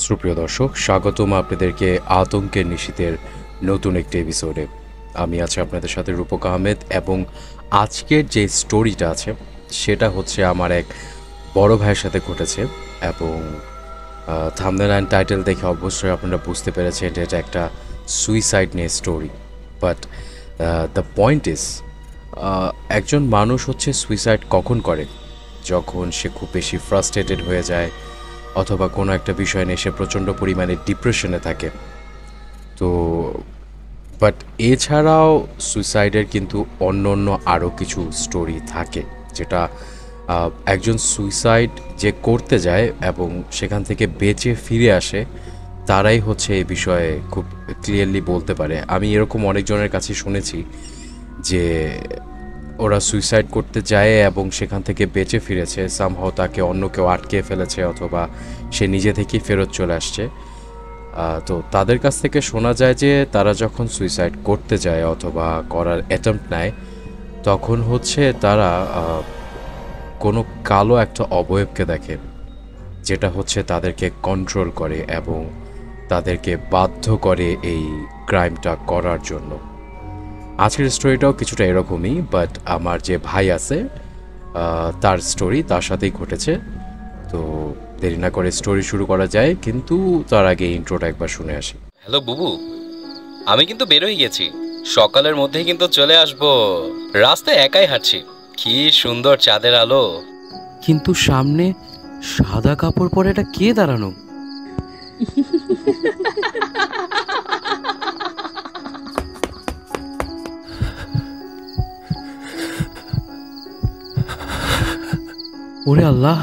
সুপ্রিয় দর্শক, স্বাগতম আপনাদেরকে আতঙ্কের নিশীথের নতুন একটি এপিসোডে। আমি আছি আপনাদের সাথে রূপক আহমেদ, এবং আজকের যে স্টোরিটা আছে সেটা হচ্ছে আমার এক বড় ভাইয়ের সাথে ঘটেছে। এবং থাম্বনেল অ্যান্ড টাইটেল দেখে অবশ্যই আপনারা বুঝতে পেরেছেন যে এটা একটা সুইসাইড নিয়ে story. But the point is, একজন মানুষ হচ্ছে সুইসাইড কখন করে? যখন সে খুব বেশি ফ্রাস্ট্রেটেড হয়ে যায়, অথবা কোনো একটা বিষয় নিয়ে সে প্রচণ্ড পরিমাণে ডিপ্রেশনে থাকে। তো বাট এছাড়াও সুইসাইডের কিন্তু অন্য অন্য আরও কিছু স্টোরি থাকে, যেটা একজন সুইসাইড যে করতে যায় এবং সেখান থেকে বেঁচে ফিরে আসে, তারাই হচ্ছে এই বিষয়ে খুব ক্লিয়ারলি বলতে পারে। আমি এরকম অনেকজনের কাছে শুনেছি যে ওরা সুইসাইড করতে যায় এবং সেখান থেকে বেঁচে ফিরেছে, সামহাও তাকে অন্য কেউ আটকে ফেলেছে অথবা সে নিজে থেকেই ফেরত চলে আসছে। তো তাদের কাছ থেকে শোনা যায় যে তারা যখন সুইসাইড করতে যায় অথবা করার অ্যাটেম্প্ট নেয়, তখন হচ্ছে তারা কোনো কালো একটা অবয়বকে দেখে, যেটা হচ্ছে তাদেরকে কন্ট্রোল করে এবং তাদেরকে বাধ্য করে এই ক্রাইমটা করার জন্য। আজকের স্টোরিটাও কিছুটা এরকমই, বাট আমার যে ভাই আছে তার স্টোরি তার সাথেই ঘটেছে। তো দেরি না করে স্টোরি শুরু করা যায়, কিন্তু তার আগে ইন্ট্রোটা একবার শুনে আসি। হ্যালো বুবু, আমি কিন্তু বের হয়ে গেছি। সকালের মধ্যেই কিন্তু চলে আসবো। রাস্তায় একাই হাঁটছি, কি সুন্দর চাঁদের আলো। কিন্তু সামনে সাদা কাপড় পরে এটা কে দাঁড়ানো? ওরে আল্লাহ,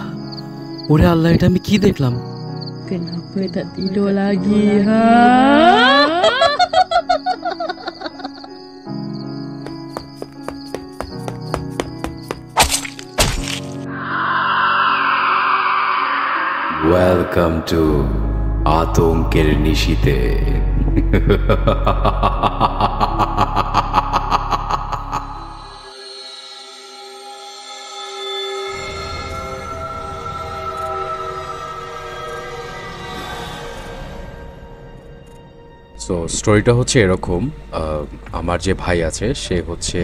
ওরে আল্লাহ, এটা আমি কি দেখলাম? Kenapa tak tidur lagi, ha? Welcome to আতঙ্কের নিশীথে। সো স্টোরিটা হচ্ছে এরকম। আমার যে ভাই আছে সে হচ্ছে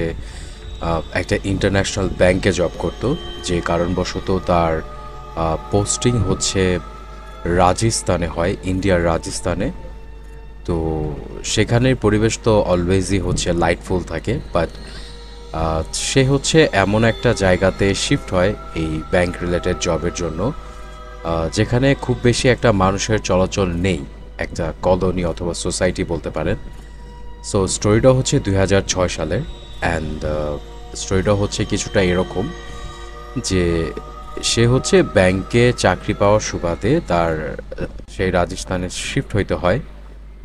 একটা ইন্টারন্যাশনাল ব্যাংকে জব করত, যে কারণবশত তার পোস্টিং হচ্ছে রাজস্থানে হয়, ইন্ডিয়ার রাজস্থানে। তো সেখানের পরিবেশ তো অলওয়েজই হচ্ছে লাইটফুল থাকে, বাট সে হচ্ছে এমন একটা জায়গাতে শিফট হয় এই ব্যাংক রিলেটেড জবের জন্য, যেখানে খুব বেশি একটা মানুষের চলাচল নেই, একটা কলোনি অথবা সোসাইটি বলতে পারেন। সো স্টোরিটা হচ্ছে 2006 সালের, অ্যান্ড স্টোরিটা হচ্ছে কিছুটা এরকম যে সে হচ্ছে ব্যাংকে চাকরি পাওয়ার সুবাদে তার সেই রাজস্থানে শিফট হইতে হয়।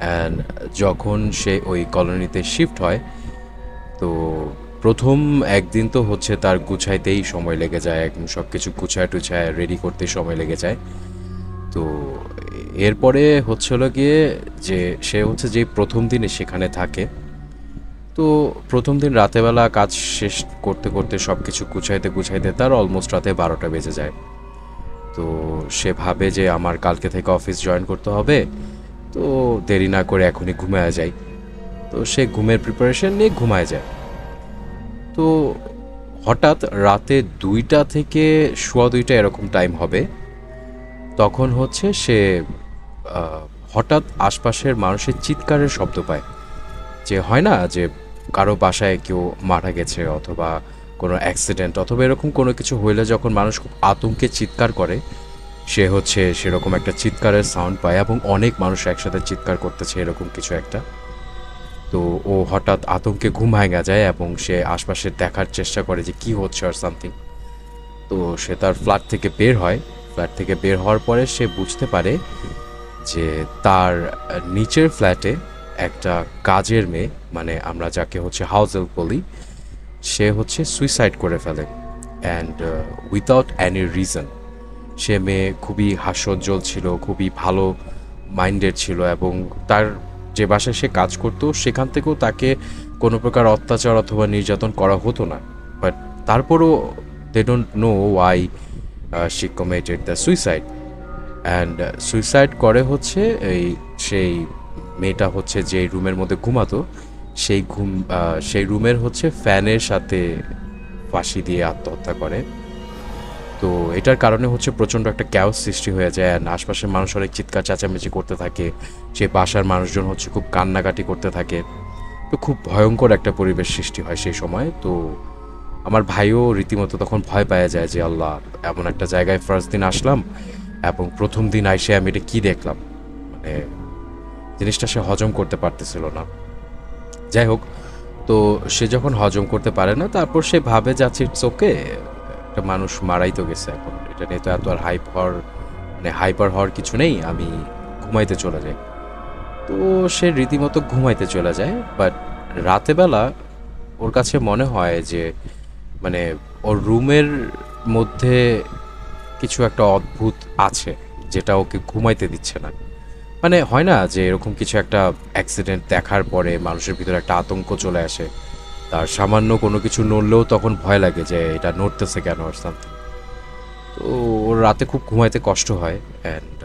অ্যান্ড যখন সে ওই কলোনিতে শিফট হয়, তো প্রথম একদিন তো হচ্ছে তার গুছাইতেই সময় লেগে যায়, একদম সব কিছু গুছায় টুছায় রেডি করতে সময় লেগে যায়। তো এরপরে হচ্ছে হলো গিয়ে যে সে হচ্ছে যে প্রথম দিনে সেখানে থাকে, তো প্রথম দিন রাতেবেলা কাজ শেষ করতে করতে সব কিছু গুছাইতে গুছাইতে তার অলমোস্ট রাতে 12টা বেজে যায়। তো সে ভাবে যে আমার কালকে থেকে অফিস জয়েন করতে হবে, তো দেরি না করে এখনই ঘুমায় যায়। তো সে ঘুমের প্রিপারেশন নিয়ে ঘুমায় যায়। তো হঠাৎ রাতে 2টা থেকে সোয়া 2টা এরকম টাইম হবে, তখন হচ্ছে সে হঠাৎ আশপাশের মানুষের চিৎকারের শব্দ পায়। যে হয় না যে কারো বাসায় কেউ মারা গেছে অথবা কোনো অ্যাক্সিডেন্ট অথবা এরকম কোনো কিছু হইলে যখন মানুষ খুব আতঙ্কে চিৎকার করে, সে হচ্ছে সেরকম একটা চিৎকারের সাউন্ড পায় এবং অনেক মানুষ একসাথে চিৎকার করতেছে এরকম কিছু একটা। তো ও হঠাৎ আতঙ্কে ঘুম ভাঙা যায় এবং সে আশপাশে দেখার চেষ্টা করে যে কি হচ্ছে আর সামথিং। তো সে তার ফ্ল্যাট থেকে বের হয়। ফ্ল্যাট থেকে বের হওয়ার পরে সে বুঝতে পারে যে তার নিচের ফ্ল্যাটে একটা কাজের মেয়ে, মানে আমরা যাকে হচ্ছে হাউস হেল্প বলি, সে হচ্ছে সুইসাইড করে ফেলে, অ্যান্ড উইথাউট এনি রিজন। সে মেয়ে খুবই হাস্যোজ্জ্বল ছিল, খুবই ভালো মাইন্ডেড ছিল, এবং তার যে বাসায় সে কাজ করতো সেখান থেকেও তাকে কোনো প্রকার অত্যাচার অথবা নির্যাতন করা হতো না। বাট তারপরও they don't know why she committed the suicide. And suicide করে হচ্ছে এই সেই মেয়েটা হচ্ছে যে রুমের মধ্যে ঘুমাতো সেই রুমের হচ্ছে ফ্যানের সাথে ফাঁসি দিয়ে আত্মহত্যা করে। তো এটার কারণে হচ্ছে প্রচণ্ড একটা ক্যাওস সৃষ্টি হয়ে যায় অ্যান্ড আশপাশের মানুষ অনেক চিৎকার চেঁচামেচি করতে থাকে, সে বাসার মানুষজন হচ্ছে খুব কান্নাকাটি করতে থাকে। তো খুব ভয়ঙ্কর একটা পরিবেশ সৃষ্টি হয় সেই সময়। তো আমার ভাইও রীতিমতো তখন ভয় পেয়ে যায় যে আল্লাহ, এমন একটা জায়গায় ফার্স্ট দিন আসলাম এবং প্রথম দিন আইসে আমি এটা কী দেখলাম, মানে জিনিসটা সে হজম করতে পারতেছিল না। যাই হোক, তো সে যখন হজম করতে পারে না তারপর সে ভাবে যাচ্ছে ইটস ওকে, একটা মানুষ মারাই তো গেছে, এখন এটা নিয়ে তো এত আর হাইপার হওয়ার কিছু নেই, আমি ঘুমাইতে চলে যাই। তো সে রীতিমতো ঘুমাইতে চলে যায়। বাট রাতেবেলা ওর কাছে মনে হয় যে মানে ওর রুমের মধ্যে কিছু একটা অদ্ভুত আছে যেটা ওকে ঘুমাইতে দিচ্ছে না। মানে হয় না যে এরকম কিছু একটা অ্যাক্সিডেন্ট দেখার পরে মানুষের ভিতরে একটা আতঙ্ক চলে আসে, তার সামান্য কোনো কিছু নড়লেও তখন ভয় লাগে যে এটা নড়তেছে কেন আর সামথিং। তো ওর রাতে খুব ঘুমাইতে কষ্ট হয় অ্যান্ড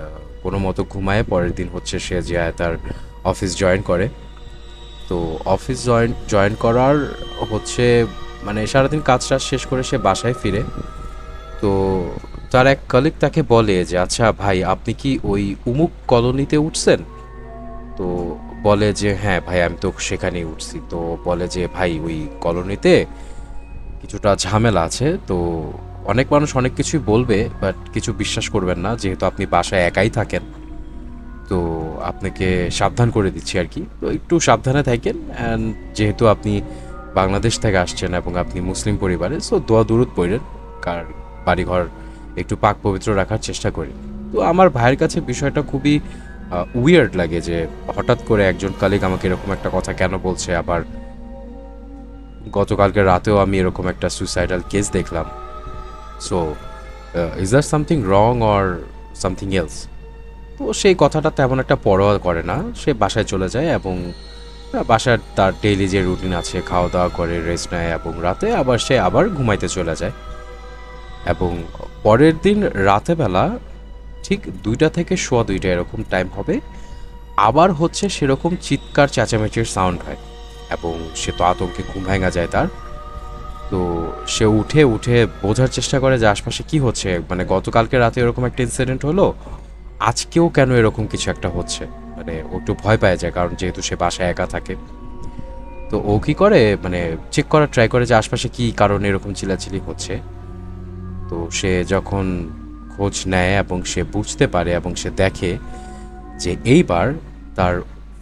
কোনো মতো ঘুমায় পরের দিন হচ্ছে সে যায় তার অফিস জয়েন করে। তো অফিস জয়েন করার হচ্ছে মানে সারাদিন কাজ টাজ শেষ করে সে বাসায় ফিরে। তো তার এক কলিগ তাকে বলে যে আচ্ছা ভাই, আপনি কি ওই উমুক কলোনিতে উঠছেন? তো বলে যে হ্যাঁ ভাই, আমি তো সেখানেই উঠছি। তো বলে যে ভাই, ওই কলোনিতে কিছুটা ঝামেলা আছে, তো অনেক মানুষ অনেক কিছুই বলবে বাট কিছু বিশ্বাস করবেন না, যেহেতু আপনি বাসায় একাই থাকেন। তো আপনাকে সাবধান করে দিচ্ছি আর কি, তো একটু সাবধানে থাকেন। অ্যান্ড যেহেতু আপনি বাংলাদেশ থেকে আসছেন এবং আপনি মুসলিম পরিবারে, সো দোয়া দুরুদ পড়েন, কার বাড়িঘর একটু পাক পবিত্র রাখার চেষ্টা করি। তো আমার ভাইয়ের কাছে বিষয়টা খুবই উইয়ার্ড লাগে যে হঠাৎ করে একজন কালিগ আমাকে এরকম একটা কথা কেন বলছে, আবার গতকালকে রাতেও আমি এরকম একটা সুইসাইডাল কেস দেখলাম। So is that something wrong or something else? তো সেই কথাটা তেমন একটা পরোয়া করে না, সে বাসায় চলে যায় এবং বাসার তার ডেইলি যে রুটিন আছে, খাওয়া দাওয়া করে রেস্ট নেয় এবং রাতে সে আবার ঘুমাইতে চলে যায়। এবং পরের দিন রাতেবেলা ঠিক 2টা থেকে সোয়া 2টা এরকম টাইম হবে, আবার হচ্ছে সেরকম চিৎকার চেঁচামেচির সাউন্ড হয় এবং সে তো আতঙ্কে ঘুম ভেঙে যায় তার। তো সে উঠে উঠে বোঝার চেষ্টা করে যে আশপাশে কি হচ্ছে, মানে গতকালকে রাতে এরকম একটা ইনসিডেন্ট হলো, আজকেও কেন এরকম কিছু একটা হচ্ছে। মানে ও একটু ভয় পায় যায়, কারণ যেহেতু সে বাসায় একা থাকে। তো ও কি করে, মানে চেক করার ট্রাই করে যে আশপাশে কি কারণে এরকম চিল্লাচিল্লি হচ্ছে। তো সে যখন খোঁজ নেয় এবং সে বুঝতে পারে এবং সে দেখে যে এইবার তার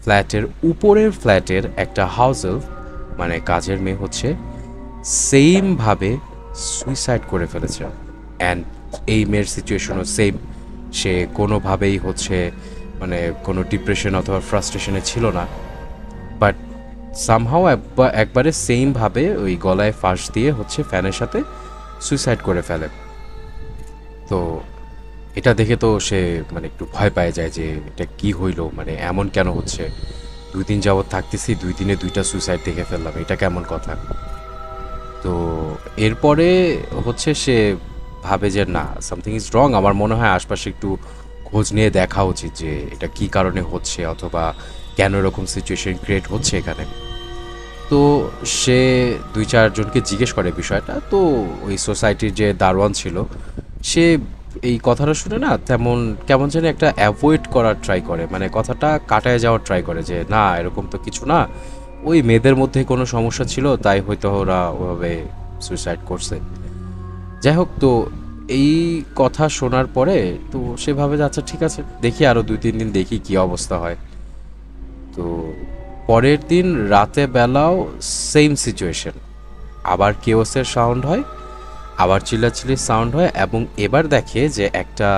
ফ্ল্যাটের উপরের ফ্ল্যাটের একটা হাউসেলফ, মানে কাজের মেয়ে হচ্ছে, সেমভাবে সুইসাইড করে ফেলেছে। অ্যান্ড এই মেয়ের সিচুয়েশনও সেম, সে কোনোভাবেই হচ্ছে মানে কোনো ডিপ্রেশন অথবা ফ্রাস্ট্রেশনে ছিল না, বাট সামহাও একবারে সেমভাবে ওই গলায় ফাঁস দিয়ে হচ্ছে ফ্যানের সাথে সুইসাইড করে ফেলে। তো এটা দেখে তো সে মানে একটু ভয় পেয়ে যায় যে এটা কি হইলো, মানে এমন কেন হচ্ছে, 2 দিন যাবৎ থাকতেছি, 2 দিনে 2টা সুইসাইড দেখে ফেললাম, এটা কেমন কথা। তো এরপরে হচ্ছে সে ভাবে যে না, সামথিং ইজ রং, আমার মনে হয় আশপাশে একটু খোঁজ নিয়ে দেখা উচিত যে এটা কি কারণে হচ্ছে অথবা কেন এরকম সিচুয়েশন ক্রিয়েট হচ্ছে এখানে। তো সে 2-4 জনকে জিজ্ঞেস করে বিষয়টা। তো ওই সোসাইটির যে দারোয়ান ছিল, সে এই কথাটা শুনে না তেমন কেমন যেন একটা অ্যাভয়েড করার ট্রাই করে, মানে কথাটা কাটায় যাওয়ার ট্রাই করে যে না, এরকম তো কিছু না, ওই মেয়েদের মধ্যে কোনো সমস্যা ছিল তাই হয়তো ওরা ওভাবে সুইসাইড করছে। যাই হোক, তো এই কথা শোনার পরে তো সে ভাবে যে আচ্ছা ঠিক আছে, দেখি আরও 2-3 দিন দেখি কি অবস্থা হয়। তো পরের দিন রাতে বেলাও সেম সিচুয়েশন, আবার কেওসের সাউন্ড হয়, আবার চিল্লাচিল্লির সাউন্ড হয় এবং এবার দেখে যে একটা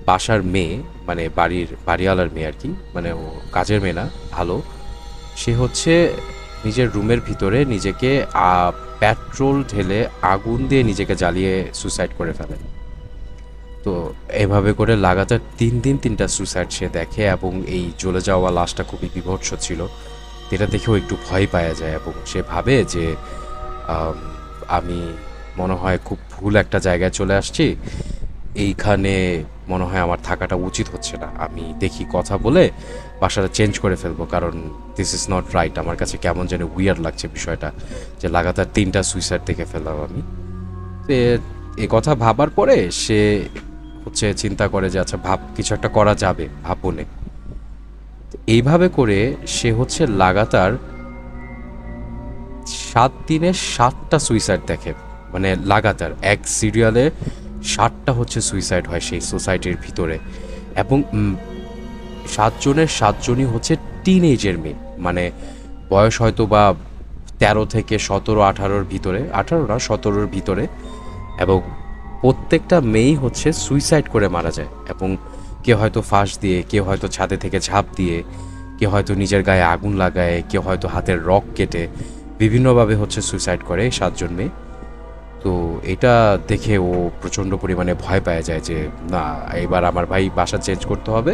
বাসার মেয়ে, মানে বাড়িওয়ালার মেয়ে আর কি, মানে ও কাজের মেয়ে না, ভালো, সে হচ্ছে নিজের রুমের ভিতরে নিজেকে পেট্রোল ঢেলে আগুন দিয়ে নিজেকে জ্বালিয়ে সুইসাইড করে ফেলে। তো এভাবে করে লাগাতার 3 দিন 3টা সুইসাইড সে দেখে এবং এই জ্বলে যাওয়া লাশটা খুবই বীভৎস ছিল। এটা দেখেও একটু ভয় পাওয়া যায় এবং সে ভাবে যে আমি মনে হয় খুব ভুল একটা জায়গায় চলে আসছি, এইখানে মনে হয় আমার থাকাটা উচিত হচ্ছে না, আমি দেখি কথা বলে বাসাটা চেঞ্জ করে ফেলবো, কারণ দিস ইজ নট রাইট। আমার কাছে কেমন যেন উইয়ার্ড লাগছে বিষয়টা, যে লাগাতার 3টা সুইসাইড দেখে ফেললাম আমি। তো এ কথা ভাবার পরে সে হচ্ছে চিন্তা করে যে আচ্ছা কিছু একটা করা যাবে ভাবনে। এইভাবে করে সে হচ্ছে লাগাতার 7 দিনে 7টা সুইসাইড দেখে, মানে লাগাতার এক সিরিয়ালে 7টা হচ্ছে সুইসাইড হয় সেই সোসাইটির ভিতরে। এবং 7 জনের 7জনই হচ্ছে টিনেজের মেয়ে, মানে বয়স হয়তো বা 13 থেকে 17-18-র ভিতরে, 18 না 17-র ভিতরে। এবং প্রত্যেকটা মেয়েই হচ্ছে সুইসাইড করে মারা যায়, এবং কেউ হয়তো ফাঁস দিয়ে, কেউ হয়তো ছাদে থেকে ঝাঁপ দিয়ে, কেউ হয়তো নিজের গায়ে আগুন লাগায়, কেউ হয়তো হাতের রক কেটে, বিভিন্নভাবে হচ্ছে সুইসাইড করে 7জন মেয়ে। তো এটা দেখে ও প্রচণ্ড পরিমাণে ভয় পেয়ে যায় যে না, এবার আমার ভাই বাসা চেঞ্জ করতে হবে।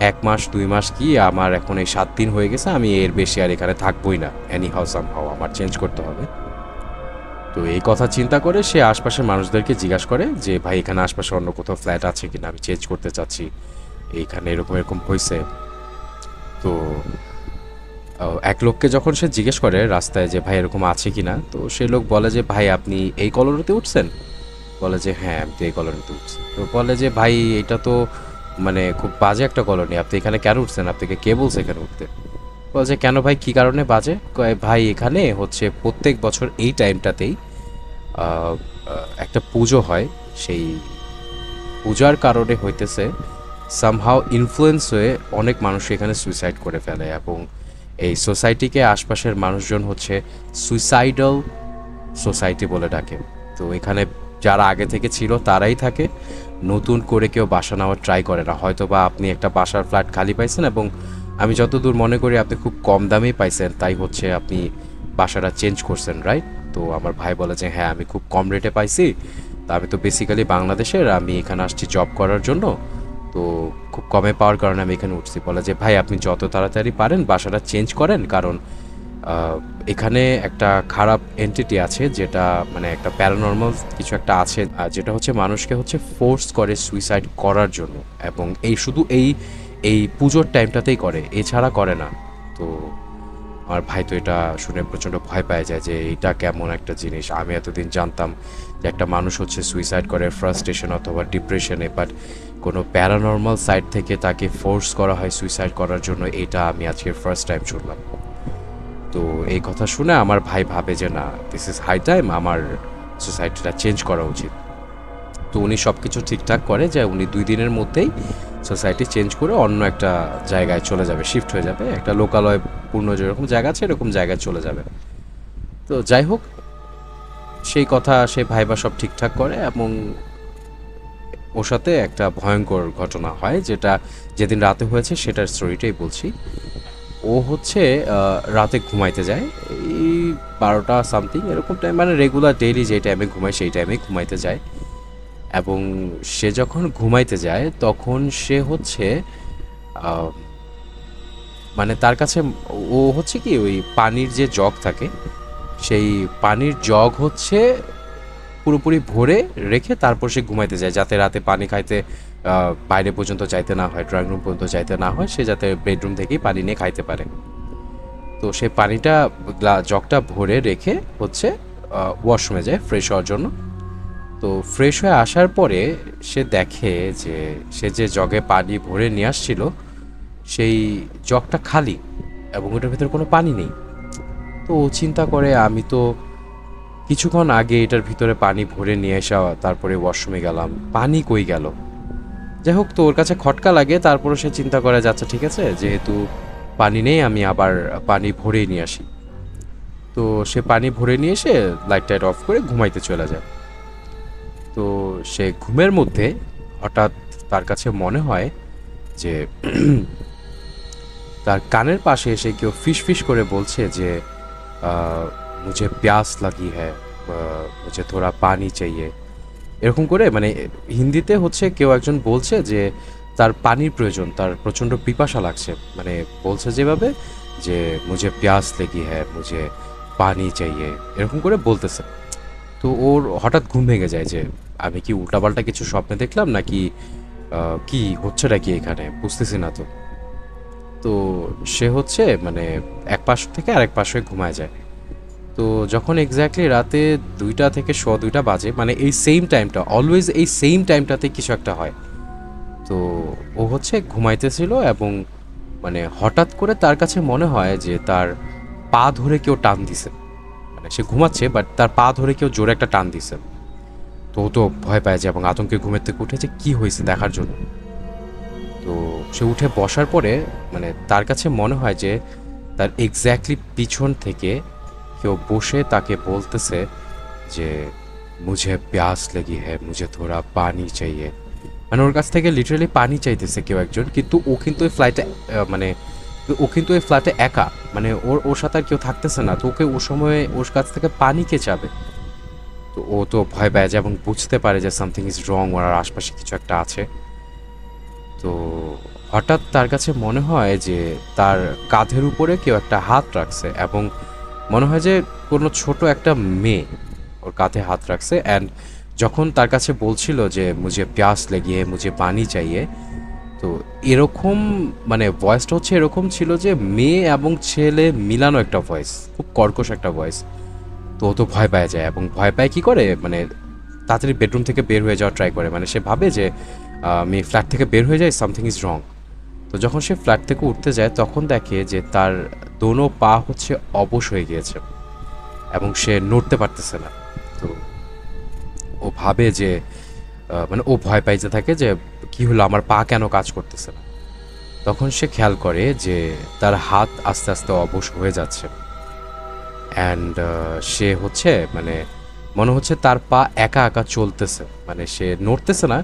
1 মাস 2 মাস কি, আমার এখন এই 7 দিন হয়ে গেছে, আমি এর বেশি আর এখানে থাকবোই না, এনি হাউ সাম হাউ আমার চেঞ্জ করতে হবে। তো এই কথা চিন্তা করে সে আশপাশের মানুষদেরকে জিজ্ঞাসা করে যে ভাই এখানে আশপাশে অন্য কোথাও ফ্ল্যাট আছে কিনা, আমি চেঞ্জ করতে চাচ্ছি, এইখানে এরকম এরকম হয়েছে। তো এক লোককে যখন সে জিজ্ঞেস করে রাস্তায় যে ভাই এরকম আছে কিনা, তো সে লোক বলে যে ভাই আপনি এই কলোনিতে উঠছেন? বলে যে হ্যাঁ আমি তো এই কলোনিতে উঠছি। তো বলে যে ভাই এটা তো মানে খুব বাজে একটা কলোনি, আপনি এখানে কেন উঠছেন, আপনাকে কে বলছে এখানে উঠতে? বলে যে কেন ভাই, কী কারণে বাজে? কয় ভাই এখানে হচ্ছে প্রত্যেক বছর এই টাইমটাতেই একটা পুজো হয়, সেই পূজার কারণে হইতেছে সামহাও ইনফ্লুয়েন্স হয়ে অনেক মানুষ এখানে সুইসাইড করে ফেলে, এবং এই সোসাইটিকে আশপাশের মানুষজন হচ্ছে সুইসাইডাল সোসাইটি বলে ডাকে। তো এখানে যারা আগে থেকে ছিল তারাই থাকে, নতুন করে কেউ বাসা নেওয়ার ট্রাই করে না। হয়তো বা আপনি একটা বাসার ফ্ল্যাট খালি পাইছেন, এবং আমি যতদূর মনে করি আপনি খুব কম দামেই পাইছেন, তাই হচ্ছে আপনি বাসাটা চেঞ্জ করছেন, রাইট? তো আমার ভাই বলে যে হ্যাঁ আমি খুব কম রেটে পাইছি, তা আমি তো বেসিক্যালি বাংলাদেশের, আমি এখানে আসছি জব করার জন্য, তো খুব কমে পাওয়ার কারণে আমি এখানে উঠছি। বলে যে ভাই আপনি যত তাড়াতাড়ি পারেন বাসাটা চেঞ্জ করেন, কারণ এখানে একটা খারাপ এন্টিটি আছে, যেটা মানে একটা প্যারানর্মাল কিছু একটা আছে, যেটা হচ্ছে মানুষকে হচ্ছে ফোর্স করে সুইসাইড করার জন্য, এবং এই শুধু এই পুজোর টাইমটাতেই করে, এছাড়া করে না। তো আমার ভাই তো এটা শুনে প্রচণ্ড ভয় পেয়ে যায় যে এটা কেমন একটা জিনিস। আমি এতদিন জানতাম যে একটা মানুষ হচ্ছে সুইসাইড করে ফ্রাস্ট্রেশন অথবা ডিপ্রেশনে, বাট কোনো প্যারানর্মাল সাইড থেকে তাকে ফোর্স করা হয় সুইসাইড করার জন্য, এটা আমি আজকে ফার্স্ট টাইম শুনলাম। তো এই কথা শুনে আমার ভাই ভাবে যে না, দিস ইজ হাই টাইম, আমার সোসাইটিটা চেঞ্জ করা উচিত। তো উনি সব কিছু ঠিকঠাক করে যে উনি 2 দিনের মধ্যেই সোসাইটি চেঞ্জ করে অন্য একটা জায়গায় চলে যাবে, শিফট হয়ে যাবে, একটা লোকালয় পূর্ণ যেরকম জায়গা আছে এরকম জায়গায় চলে যাবে। তো যাই হোক, সেই কথা সে ভাইবা সব ঠিকঠাক করে, এবং ওর সাথে একটা ভয়ঙ্কর ঘটনা হয়, যেটা যেদিন রাতে হয়েছে সেটার স্টোরিটাই বলছি। ও হচ্ছে রাতে ঘুমাইতে যায়, এই 12টা সামথিং এরকম টাইম, মানে রেগুলার ডেইলি যে টাইমে ঘুমায় সেই টাইমেই ঘুমাইতে যায়। এবং সে যখন ঘুমাইতে যায় তখন সে হচ্ছে মানে তার কাছে ও হচ্ছে কি ওই পানির যে জগ থাকে, সেই পানির জগ হচ্ছে পুরোপুরি ভরে রেখে তারপর সে ঘুমাইতে যায়, যাতে রাতে পানি খাইতে বাইরে পর্যন্ত যাইতে না হয়, ড্রয়িং রুম পর্যন্ত যাইতে না হয়, সে যাতে বেডরুম থেকেই পানি নিয়ে খাইতে পারে। তো সে পানিটা জগটা ভরে রেখে হচ্ছে ওয়াশরুমে যায় ফ্রেশ হওয়ার জন্য। তো ফ্রেশ হয়ে আসার পরে সে দেখে যে সে যে জগে পানি ভরে নিয়ে আসছিল সেই জগটা খালি, এবং ওটার ভিতরে কোনো পানি নেই। তো ও চিন্তা করে আমি তো কিছুক্ষণ আগে এটার ভিতরে পানি ভরে নিয়ে আসা, তারপরে ওয়াশরুমে গেলাম, পানি কই গেল? যাই হোক, তো ওর কাছে খটকা লাগে, তারপরে সে চিন্তা করে যাচ্ছে ঠিক আছে, যেহেতু পানি নেই আমি আবার পানি ভরেই নিয়ে আসি। তো সে পানি ভরে নিয়ে এসে লাইট টাইট অফ করে ঘুমাইতে চলে যায়। তো সে ঘুমের মধ্যে হঠাৎ তার কাছে মনে হয় যে তার কানের পাশে এসে কেউ ফিস ফিস করে বলছে যে মুঝে প্যাস লাগি হ্যায়, মুঝে থোড়া পানি চাইয়ে, এরকম করে, মানে হিন্দিতে হচ্ছে কেউ একজন বলছে যে তার পানির প্রয়োজন, তার প্রচণ্ড পিপাসা লাগছে, মানে বলছে যেভাবে যে মুঝে প্যাস লাগি হ্যায়, মুঝে পানি চাইয়ে, এরকম করে বলতেছে। তো ওর হঠাৎ ঘুম ভেঙে যায় যে আমি কি উল্টাপাল্টা কিছু স্বপ্নে দেখলাম, নাকি কি হচ্ছেটা কি এখানে বুঝতেছি না তো। তো সে হচ্ছে মানে এক পাশ থেকে আরেক পাশে ঘুমায় যায়। তো যখন এক্স্যাক্টলি রাতে 2টা থেকে 2:15 বাজে, মানে এই সেম টাইমটা, অলওয়েজ এই সেম টাইমটাতে কিছু একটা হয়। তো ও হচ্ছে ঘুমাইতেছিল এবং মানে হঠাৎ করে তার কাছে মনে হয় যে তার পা ধরে কেউ টান দিছে। মানে সে ঘুমাচ্ছে বাট তার পা ধরে কেউ জোরে একটা টান দিছে। তো ও তো ভয় পায় যায় এবং আতঙ্কে ঘুমের থেকে উঠে যে কী হয়েছে দেখার জন্য। তো সে উঠে বসার পরে মানে তার কাছে মনে হয় যে তার এক্স্যাক্টলি পিছন থেকে কেউ বসে তাকে বলতেছে যে মুঝে প্যাস লেগি হ্যায়, মুঝে থোড়া পানি চাইয়ে। মানে ওর কাছ থেকে লিটারালি পানি চাইতেছে কেউ একজন, কিন্তু ও কিন্তু ওই ফ্লাইটে মানে ও কিন্তু ওই ফ্ল্যাটে একা, মানে ওর সাথে আর কেউ থাকতেছে না। তো ওকে ও সময়ে ওর কাছ থেকে পানি কে চাবে। তো ও তো ভয় পায় যায় এবং বুঝতে পারে যে সামথিং ইজ রং, ওর আশপাশে কিছু একটা আছে। তো হঠাৎ তার কাছে মনে হয় যে তার কাঁধের উপরে কেউ একটা হাত রাখছে এবং মনে হয় যে কোনো ছোট একটা মেয়ে ওর কাঁধে হাত রাখছে। অ্যান্ড যখন তার কাছে বলছিল যে মুঝে প্যাস লেগিয়ে, মুঝে পানি চাইয়ে, তো এরকম মানে ভয়েসটা হচ্ছে এরকম ছিল যে মেয়ে এবং ছেলে মিলানো একটা ভয়েস, খুব কর্কশ একটা ভয়েস। তো ও তো ভয় পেয়ে যায় এবং ভয় পায় কী করে, মানে তাড়াতাড়ি বেডরুম থেকে বের হয়ে যাওয়ার ট্রাই করে। মানে সে ভাবে যে আমি ফ্ল্যাট থেকে বের হয়ে যাই, সামথিং ইজ রং। তো যখন সে ফ্ল্যাট থেকে উঠতে যায় তখন দেখে যে তার দোনো পা হচ্ছে অবশ হয়ে গিয়েছে এবং সে নড়তে পারতেছে না। তো ও ভাবে যে মানে ও ভয় পাইতে থাকে যে কি হলো, আমার পা কেন কাজ করতেছে না। তখন সে খেয়াল করে যে তার হাত আস্তে আস্তে অবশ হয়ে যাচ্ছে। অ্যান্ড সে হচ্ছে মানে মনে হচ্ছে তার পা একা একা চলতেছে, মানে সে নড়তেছে না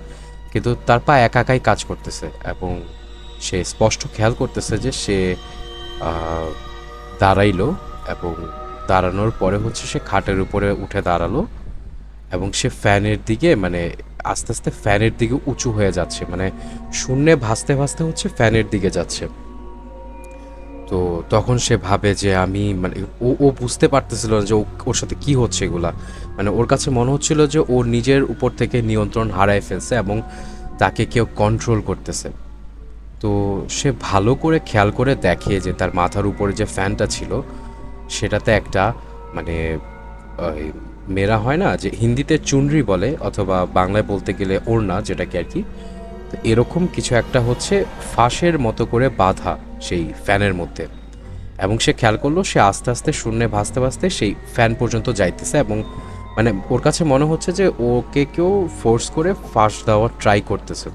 কিন্তু তার পা একা একাই কাজ করতেছে। এবং সে স্পষ্ট খেয়াল করতেছে যে সে দাঁড়াইলো এবং দাঁড়ানোর পরে হচ্ছে সে খাটের উপরে উঠে দাঁড়ালো এবং সে ফ্যানের দিকে মানে আস্তে আস্তে ফ্যানের দিকে উঁচু হয়ে যাচ্ছে, মানে শূন্যে ভাসতে ভাসতে হচ্ছে ফ্যানের দিকে যাচ্ছে। তো তখন সে ভাবে যে আমি মানে ও বুঝতে পারতেছিল না যে ওর সাথে কি হচ্ছে এগুলা। মানে ওর কাছে মনে হচ্ছিল যে ও নিজের উপর থেকে নিয়ন্ত্রণ হারায় ফেলছে এবং তাকে কেউ কন্ট্রোল করতেছে। তো সে ভালো করে খেয়াল করে দেখে যে তার মাথার উপরে যে ফ্যানটা ছিল সেটাতে একটা মানে মেয়েরা হয় না যে হিন্দিতে চুনরি বলে অথবা বাংলায় বলতে গেলে ওড়না, যেটাকে আর কি। তো এরকম কিছু একটা হচ্ছে ফাঁসের মতো করে বাঁধা সেই ফ্যানের মধ্যে। এবং সে খেয়াল করলো সে আস্তে আস্তে শূন্যে ভাসতে ভাসতে সেই ফ্যান পর্যন্ত যাইতেছে এবং মানে ওর কাছে মনে হচ্ছে যে ওকে কেউ ফোর্স করে ফাঁস দেওয়ার ট্রাই করতেছে।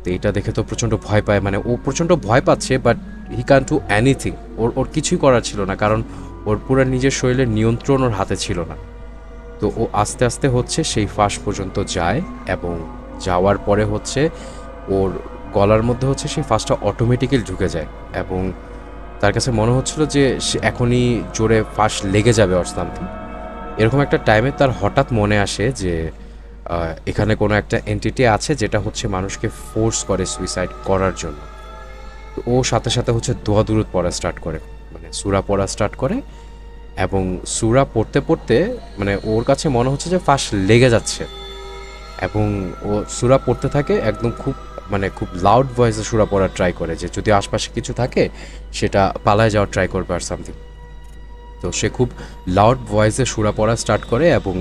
তো এটা দেখে তো প্রচণ্ড ভয় পায়, মানে ও প্রচণ্ড ভয় পাচ্ছে but he can do anything. ওর কিছুই করার ছিল না, কারণ ওর পুরো নিজের শরীরের নিয়ন্ত্রণ ওর হাতে ছিল না। তো ও আস্তে আস্তে হচ্ছে সেই ফাঁস পর্যন্ত যায় এবং যাওয়ার পরে হচ্ছে ওর গলার মধ্যে হচ্ছে সেই ফাঁসটা অটোমেটিক্যালি ঢুকে যায় এবং তার কাছে মনে হচ্ছিল যে সে এখনই জোরে ফাঁস লেগে যাবে অর সামথিং। এরকম একটা টাইমে তার হঠাৎ মনে আসে যে এখানে কোনো একটা এন্টিটি আছে যেটা হচ্ছে মানুষকে ফোর্স করে সুইসাইড করার জন্য। তো ও সাথে সাথে হচ্ছে দোয়া দুরুদ পড়া স্টার্ট করে, মানে সূরা পড়া স্টার্ট করে এবং সূরা পড়তে পড়তে মানে ওর কাছে মনে হচ্ছে যে ফাঁস লেগে যাচ্ছে এবং ও সূরা পড়তে থাকে একদম খুব মানে খুব লাউড ভয়েসে সূরা পড়ার ট্রাই করে যে যদি আশপাশে কিছু থাকে সেটা পালায় যাওয়ার ট্রাই করবে আর সামথিং। তো সে খুব লাউড ভয়েসে সূরা পড়া স্টার্ট করে এবং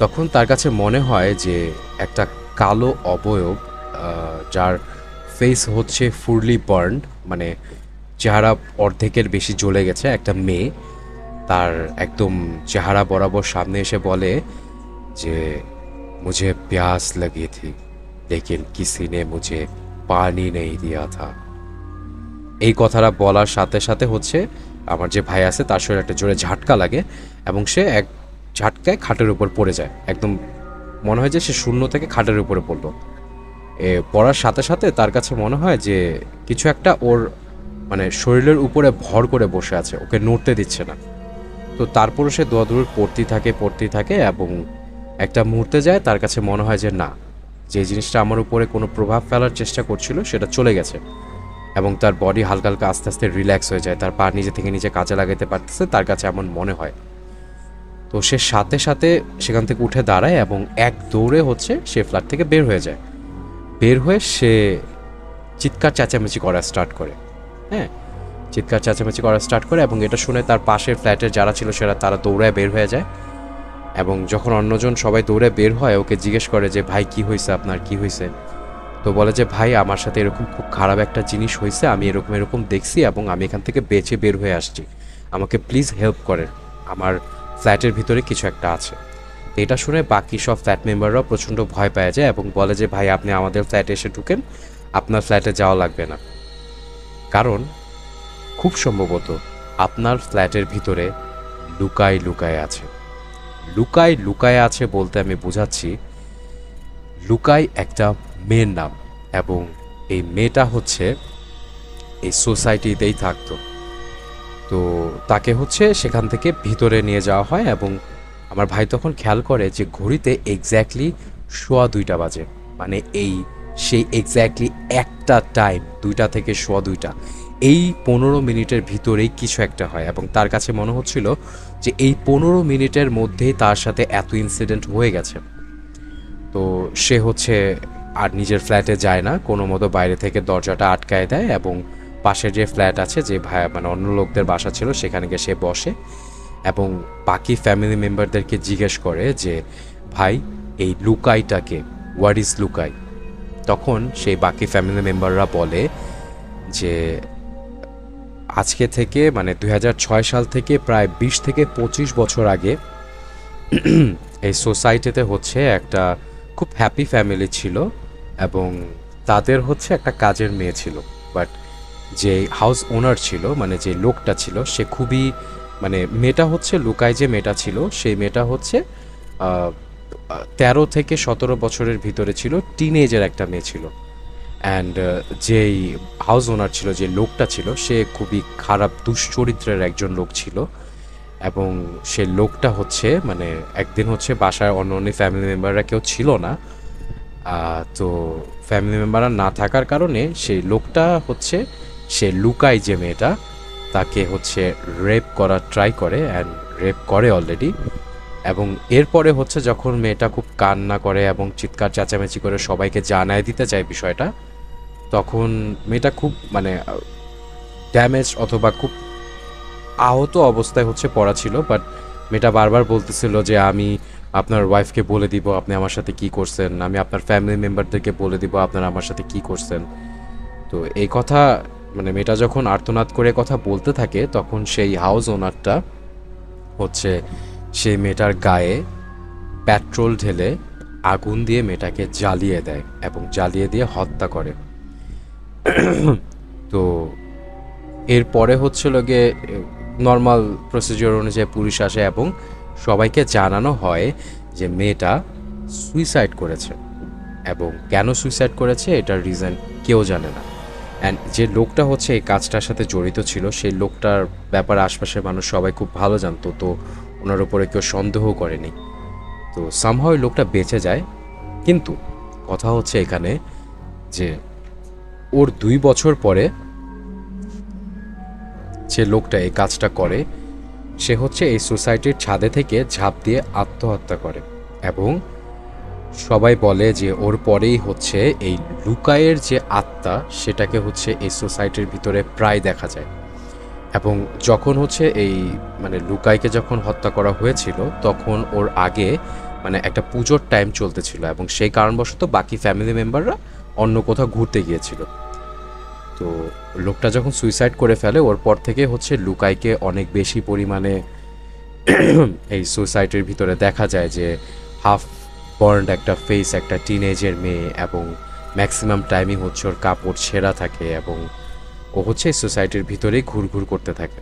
তখন তার কাছে মনে হয় যে একটা কালো অবয়ব যার ফেস হচ্ছে ফুললি বার্নড, মানে চেহারা অর্ধেকের বেশি জ্বলে গেছে, একটা মেয়ে তার একদম চেহারা বরাবর সামনে এসে বলে যে মুঝে প্যাস লगी थी लेकिन किसी ने मुझे पानी नहीं दिया था। এই কথাটা বলার সাথে সাথে হচ্ছে আমার যে ভাই আছে তার শরীরে একটা জোরে ঝাটকা লাগে এবং সে এক ঝাটকায় খাটের উপর পড়ে যায়। একদম মনে হয় যে সে শূন্য থেকে খাটের উপরে পড়লো। পড়ার সাথে সাথে তার কাছে মনে হয় যে কিছু একটা ওর মানে শরীরের উপরে ভর করে বসে আছে, ওকে নড়তে দিচ্ছে না। তো তারপরে সে দোয়া দুরুদ পড়তেই থাকে এবং একটা মুহূর্তে যায় তার কাছে মনে হয় যে না, যে জিনিসটা আমার উপরে কোনো প্রভাব ফেলার চেষ্টা করছিল সেটা চলে গেছে এবং তার বডি হালকা হালকা আস্তে আস্তে রিল্যাক্স হয়ে যায়, তার পা নিজে থেকে নিজে কাজে লাগাতে পারতেছে, তার কাছে এমন মনে হয়। তো সে সাথে সাথে সেখান থেকে উঠে দাঁড়ায় এবং এক দৌড়ে হচ্ছে সে ফ্ল্যাট থেকে বের হয়ে যায়। বের হয়ে সে চিৎকার চেঁচামেচি করা স্টার্ট করে। হ্যাঁ, চিৎকার চেঁচামেচি করা স্টার্ট করে এবং এটা শুনে তার পাশের ফ্ল্যাটের যারা ছিল তারা দৌড়ায় বের হয়ে যায়। এবং যখন অন্যজন সবাই দৌড়ে বের হয় ওকে জিজ্ঞেস করে যে ভাই কি হয়েছে, আপনার কি হয়েছে? তো বলে যে ভাই আমার সাথে এরকম খুব খারাপ একটা জিনিস হয়েছে, আমি এরকম দেখছি এবং আমি এখান থেকে বেঁচে বের হয়ে আসছি, আমাকে প্লিজ হেল্প করেন, আমার ফ্ল্যাটের ভিতরে কিছু একটা আছে। তো এটা শুনে বাকি সব ফ্ল্যাট মেম্বাররাও প্রচণ্ড ভয় পেয়ে যায় এবং বলে যে ভাই আপনি আমাদের ফ্ল্যাটে এসে ঢুকেন, আপনার ফ্ল্যাটে যাওয়া লাগবে না, কারণ খুব সম্ভবত আপনার ফ্ল্যাটের ভিতরে লুকায় আছে। লুকায় আছে বলতে আমি বোঝাচ্ছি, লুকাই একটা মেয়ের নাম এবং এই মেয়েটা হচ্ছে এই সোসাইটিতেই থাকতো। তো তাকে হচ্ছে সেখান থেকে ভিতরে নিয়ে যাওয়া হয় এবং আমার ভাই তখন খেয়াল করে যে ঘড়িতে এক্স্যাক্টলি 2:15 বাজে, মানে সেই এক্স্যাক্টলি একটা টাইম, 2টা থেকে 2:15, এই 15 মিনিটের ভিতরেই কিছু একটা হয় এবং তার কাছে মনে হচ্ছিল যে এই 15 মিনিটের মধ্যেই তার সাথে এত ইনসিডেন্ট হয়ে গেছে। তো সে হচ্ছে আর নিজের ফ্ল্যাটে যায় না, কোনো মতো বাইরে থেকে দরজাটা আটকায় দেয় এবং পাশের যে ফ্ল্যাট আছে, যে ভাই মানে অন্য লোকদের বাসা ছিল, সেখানে গিয়ে সে বসে এবং বাকি ফ্যামিলি মেম্বারদেরকে জিজ্ঞেস করে যে ভাই এই লুকাইটাকে, হোয়াট ইজ লুকাই? তখন সেই বাকি ফ্যামিলি মেম্বাররা বলে যে আজকে থেকে মানে 2006 সাল থেকে প্রায় 20 থেকে 25 বছর আগে এই সোসাইটিতে হচ্ছে একটা খুব হ্যাপি ফ্যামিলি ছিল এবং তাদের হচ্ছে একটা কাজের মেয়ে ছিল, বাট যে হাউস ওনার ছিল, মানে যে লোকটা ছিল, সে খুবই মানে মেয়েটা হচ্ছে লুকায় যে মেয়েটা ছিল, সেই মেয়েটা হচ্ছে 13 থেকে 17 বছরের ভিতরে ছিল, টিনেজের একটা মেয়ে ছিল। অ্যান্ড যেই হাউস ওনার ছিল, যে লোকটা ছিল, সে খুবই খারাপ দুশ্চরিত্রের একজন লোক ছিল এবং সে লোকটা হচ্ছে মানে একদিন হচ্ছে বাসায় অন্য ফ্যামিলি মেম্বাররা কেউ ছিল না, তো ফ্যামিলি মেম্বাররা না থাকার কারণে সেই লোকটা হচ্ছে সে লুকায় যে মেয়েটা, তাকে হচ্ছে রেপ করার ট্রাই করে অ্যান্ড রেপ করে অলরেডি। এবং এরপরে হচ্ছে যখন মেয়েটা খুব কান্না করে এবং চিৎকার চেঁচামেচি করে সবাইকে জানায় দিতে চায় বিষয়টা, তখন মেয়েটা খুব মানে ড্যামেজ অথবা খুব আহত অবস্থায় হচ্ছে পড়া ছিল, বাট মেয়েটা বারবার বলতেছিল যে আমি আপনার ওয়াইফকে বলে দিব আপনি আমার সাথে কি করছেন, আমি আপনার ফ্যামিলি মেম্বারদেরকে বলে দিব আপনারা আমার সাথে কি করছেন। তো এই কথা মানে মেয়েটা যখন আর্তনাদ করে কথা বলতে থাকে, তখন সেই হাউস ওনারটা হচ্ছে সেই মেয়েটার গায়ে পেট্রোল ঢেলে আগুন দিয়ে মেয়েটাকে জ্বালিয়ে দেয় এবং জ্বালিয়ে দিয়ে হত্যা করে। তো এরপরে হচ্ছিল গিয়ে নর্মাল প্রসিজিওর অনুযায়ী পুলিশ আসে এবং সবাইকে জানানো হয় যে মেয়েটা সুইসাইড করেছে এবং কেন সুইসাইড করেছে এটার রিজন কেউ জানে না। অ্যান্ড যে লোকটা হচ্ছে এই কাজটার সাথে জড়িত ছিল, সেই লোকটার ব্যাপারে আশপাশের মানুষ সবাই খুব ভালো জানতো, তো ওনার উপরে কেউ সন্দেহ করেনি। তো সামহাও ওই লোকটা বেঁচে যায়, কিন্তু কথা হচ্ছে এখানে যে ওর 2 বছর পরে যে লোকটা এই কাজটা করে, সে হচ্ছে এই সোসাইটির ছাদে থেকে ঝাঁপ দিয়ে আত্মহত্যা করে এবং সবাই বলে যে ওর পরেই হচ্ছে এই লুকায়ের যে আত্মা, সেটাকে হচ্ছে এই সোসাইটির ভিতরে প্রায় দেখা যায়। এবং যখন হচ্ছে এই মানে লুকাইকে যখন হত্যা করা হয়েছিল, তখন ওর আগে মানে একটা পুজোর টাইম চলতেছিল এবং সেই কারণবশত বাকি ফ্যামিলি মেম্বাররা অন্য কোথাও ঘুরতে গিয়েছিল। তো লোকটা যখন সুইসাইড করে ফেলে, ওর পর থেকে হচ্ছে লুকাইকে অনেক বেশি পরিমাণে এই সোসাইটির ভিতরে দেখা যায়, যে হাফ বার্নড একটা ফেস, একটা টিনেজের মেয়ে, এবং ম্যাক্সিমাম টাইমই হচ্ছে ওর কাপড় ছেঁড়া থাকে এবং ও হচ্ছে এই সোসাইটির ভিতরেই ঘুরঘুর করতে থাকে।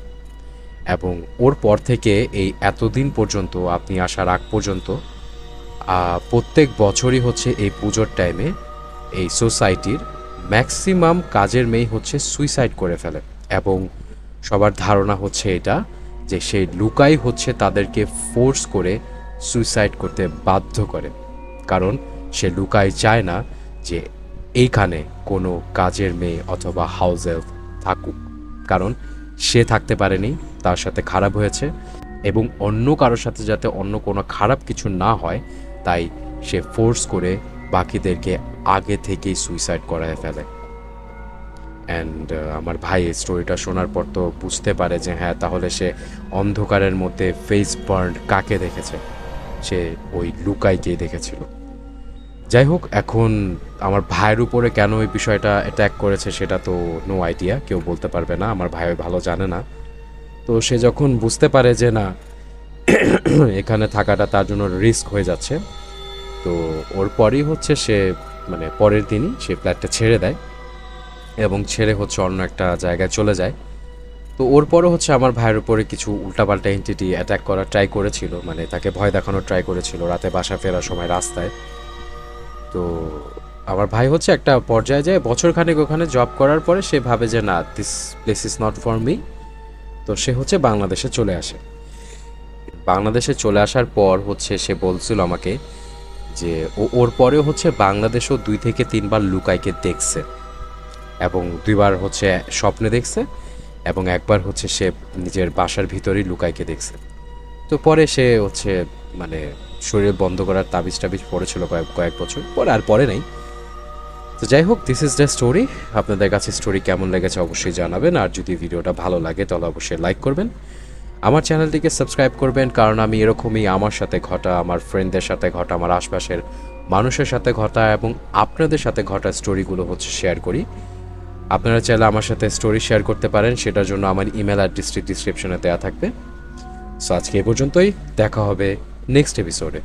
এবং ওর পর থেকে এই এতদিন পর্যন্ত, আপনি আসার আগ পর্যন্ত, প্রত্যেক বছরই হচ্ছে এই পুজোর টাইমে এই সোসাইটির ম্যাক্সিমাম কাজের মেয়ে হচ্ছে সুইসাইড করে ফেলে এবং সবার ধারণা হচ্ছে এটা যে সেই লুকাই হচ্ছে তাদেরকে ফোর্স করে সুইসাইড করতে বাধ্য করে, কারণ সে লুকাই চায় না যে এইখানে কোনো কাজের মেয়ে অথবা হাউস হেল্প থাকুক, কারণ সে থাকতে পারেনি, তার সাথে খারাপ হয়েছে এবং অন্য কারোর সাথে যাতে অন্য কোনো খারাপ কিছু না হয়, তাই সে ফোর্স করে বাকিদেরকে আগে থেকেই সুইসাইড করায় ফেলে। অ্যান্ড আমার ভাই এই স্টোরিটা শোনার পর তো বুঝতে পারে যে হ্যাঁ, তাহলে সে অন্ধকারের মধ্যে ফেস বার্ন কাকে দেখেছে, সে ওই লুকাইকেই দেখেছিল। যাই হোক, এখন আমার ভাইয়ের উপরে কেন এই বিষয়টা অ্যাট্যাক করেছে সেটা তো নো আইডিয়া, কেউ বলতে পারবে না, আমার ভাই ভালো জানে না। তো সে যখন বুঝতে পারে যে না এখানে থাকাটা তার জন্য রিস্ক হয়ে যাচ্ছে, তো ওর পরই হচ্ছে সে মানে পরের দিনই সে ফ্ল্যাটটা ছেড়ে দেয় এবং ছেড়ে হচ্ছে অন্য একটা জায়গায় চলে যায়। তো ওর পরে হচ্ছে আমার ভাইয়ের উপরে কিছু উল্টাপাল্টা এন্টিটি অ্যাটাক করার ট্রাই করেছিল, মানে তাকে ভয় দেখানোর ট্রাই করেছিল রাতে বাসা ফেরার সময় রাস্তায়। তো আমার ভাই হচ্ছে একটা পর্যায়ে যায়, বছরখানেক ওখানে জব করার পরে সে ভাবে যে না, this place is not for me. তো সে হচ্ছে বাংলাদেশে চলে আসে। বাংলাদেশে চলে আসার পর হচ্ছে সে বলছিল আমাকে যে ওর পরেও হচ্ছে বাংলাদেশও 2 থেকে 3 বার লুকাইকে দেখছে, এবং 2 বার হচ্ছে স্বপ্নে দেখছে, এবং একবার হচ্ছে সে নিজের বাসার ভিতরেই লুকাইকে দেখছে। তো পরে সে হচ্ছে মানে শরীর বন্ধ করার তাবিজ টাবিজ পড়েছিল কয়েক বছর পরে, আর পরে নাই। তো যাই হোক, দিস ইজ দ্য স্টোরি। আপনাদের কাছে স্টোরি কেমন লেগেছে অবশ্যই জানাবেন, আর যদি ভিডিওটা ভালো লাগে তাহলে অবশ্যই লাইক করবেন, আমার চ্যানেলটিকে সাবস্ক্রাইব করবেন, কারণ আমি এরকমই আমার সাথে ঘটা, আমার ফ্রেন্ডদের সাথে ঘটা, আমার আশপাশের মানুষের সাথে ঘটা এবং আপনাদের সাথে ঘটা স্টোরিগুলো হচ্ছে শেয়ার করি। আপনারা চাইলে আমার সাথে স্টোরি শেয়ার করতে পারেন, সেটার জন্য আমার ইমেল অ্যাড্রেসটি ডিসক্রিপশনে দেওয়া থাকবে। সো আজকে এ পর্যন্তই, দেখা হবে নেক্সট এপিসোডে।